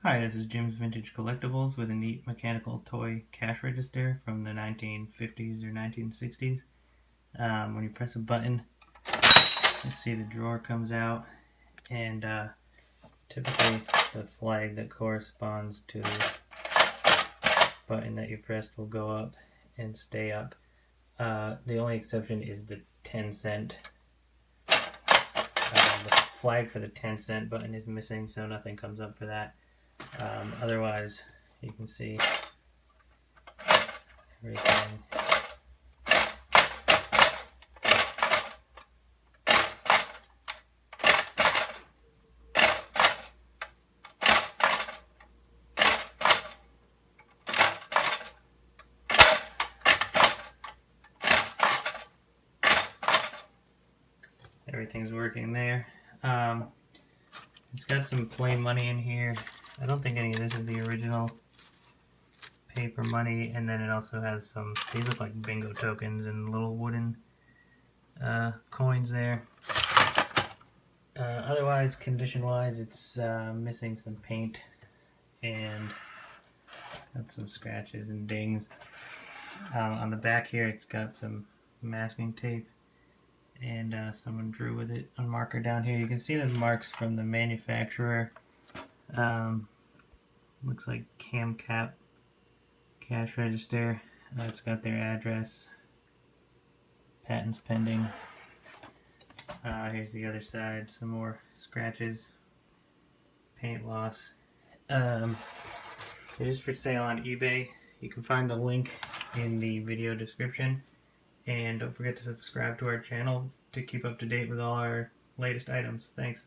Hi, this is Jim's Vintage Collectibles with a neat mechanical toy cash register from the 1950s or 1960s. When you press a button, you see the drawer comes out, and typically the flag that corresponds to the button that you pressed will go up and stay up. The only exception is the 10-cent. The flag for the 10-cent button is missing, so nothing comes up for that. Otherwise, you can see everything. Everything's working there. It's got some plain money in here. I don't think any of this is the original paper money, and then it also has some, these look like bingo tokens and little wooden coins there. Otherwise, condition-wise, it's missing some paint and got some scratches and dings. On the back here, it's got some masking tape, and someone drew with it on marker down here. You can see the marks from the manufacturer. Looks like Kamkap cash register. It's got their address, patents pending. Here's the other side, some more scratches, paint loss. It is for sale on eBay. You can find the link in the video description. And don't forget to subscribe to our channel to keep up to date with all our latest items. Thanks.